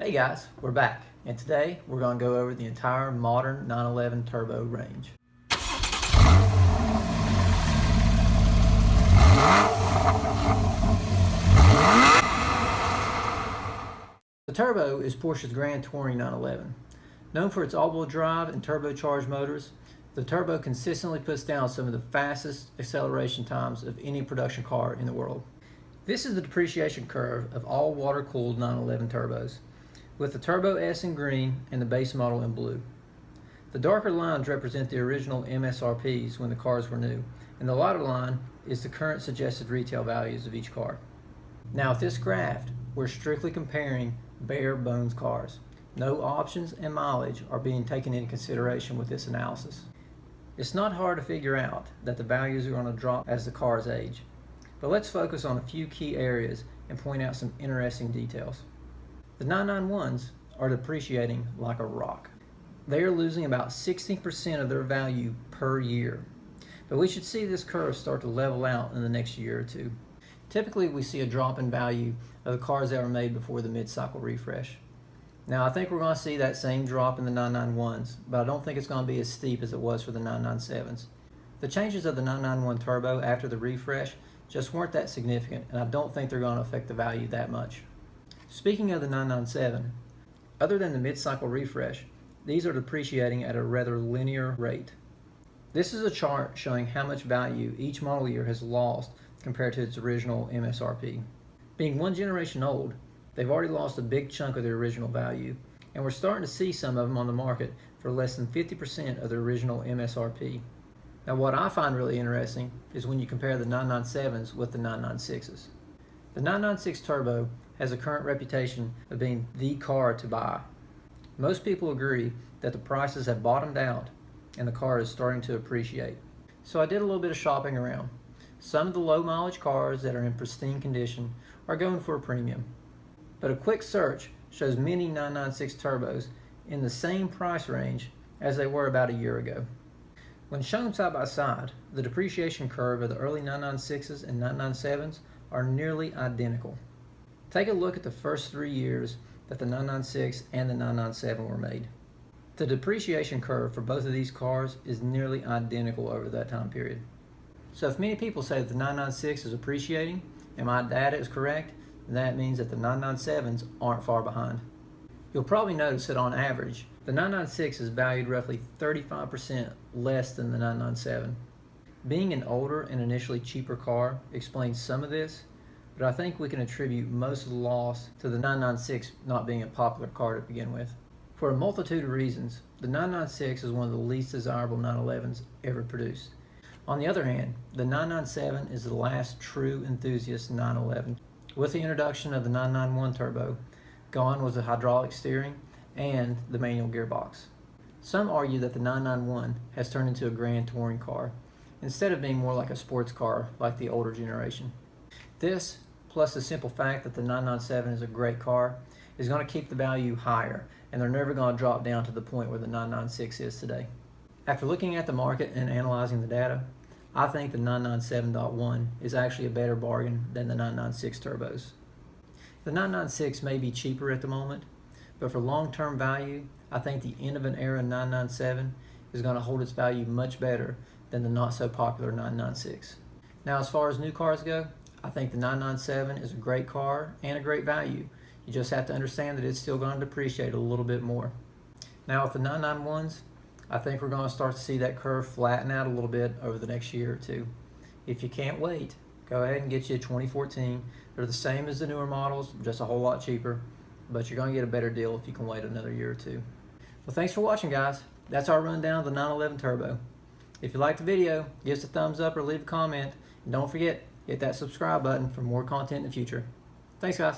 Hey guys, we're back, and today we're going to go over the entire modern 911 turbo range. The Turbo is Porsche's Grand Touring 911. Known for its all-wheel drive and turbocharged motors, the Turbo consistently puts down some of the fastest acceleration times of any production car in the world. This is the depreciation curve of all water-cooled 911 turbos, with the Turbo S in green and the base model in blue. The darker lines represent the original MSRPs when the cars were new, and the lighter line is the current suggested retail values of each car. Now with this graph, we're strictly comparing bare bones cars. No options and mileage are being taken into consideration with this analysis. It's not hard to figure out that the values are going to drop as the cars age, but let's focus on a few key areas and point out some interesting details. The 991s are depreciating like a rock. They are losing about 16% of their value per year. But we should see this curve start to level out in the next year or two. Typically, we see a drop in value of the cars that were made before the mid-cycle refresh. Now, I think we're going to see that same drop in the 991s, but I don't think it's going to be as steep as it was for the 997s. The changes of the 991 Turbo after the refresh just weren't that significant, and I don't think they're going to affect the value that much. Speaking of the 997, other than the mid-cycle refresh, these are depreciating at a rather linear rate. This is a chart showing how much value each model year has lost compared to its original MSRP. Being one generation old, they've already lost a big chunk of their original value, and we're starting to see some of them on the market for less than 50% of their original MSRP. Now what I find really interesting is when you compare the 997s with the 996s. The 996 Turbo has a current reputation of being the car to buy. Most people agree that the prices have bottomed out and the car is starting to appreciate. So I did a little bit of shopping around. Some of the low mileage cars that are in pristine condition are going for a premium. But a quick search shows many 996 Turbos in the same price range as they were about a year ago. When shown side by side, the depreciation curve of the early 996s and 997s are nearly identical. Take a look at the first 3 years that the 996 and the 997 were made. The depreciation curve for both of these cars is nearly identical over that time period. So if many people say that the 996 is appreciating and my data is correct, that means that the 997s aren't far behind. You'll probably notice that on average, the 996 is valued roughly 35% less than the 997. Being an older and initially cheaper car explains some of this, but I think we can attribute most of the loss to the 996 not being a popular car to begin with. For a multitude of reasons, the 996 is one of the least desirable 911s ever produced. On the other hand, the 997 is the last true enthusiast 911. With the introduction of the 991 Turbo, gone was the hydraulic steering and the manual gearbox. Some argue that the 991 has turned into a grand touring car, instead of being more like a sports car like the older generation. This, plus the simple fact that the 997 is a great car, is going to keep the value higher, and they're never going to drop down to the point where the 996 is today. After looking at the market and analyzing the data, I think the 997.1 is actually a better bargain than the 996 Turbos. The 996 may be cheaper at the moment, but for long-term value, I think the end of an era 997 is going to hold its value much better than the not-so-popular 996. Now, as far as new cars go, I think the 997 is a great car and a great value. You just have to understand that it's still going to depreciate a little bit more. Now with the 991s, I think we're going to start to see that curve flatten out a little bit over the next year or two. If you can't wait, go ahead and get you a 2014. They're the same as the newer models, just a whole lot cheaper, but you're going to get a better deal if you can wait another year or two. Well, thanks for watching, guys. That's our rundown of the 911 Turbo. If you liked the video, give us a thumbs up or leave a comment. And don't forget, hit that subscribe button for more content in the future. Thanks, guys.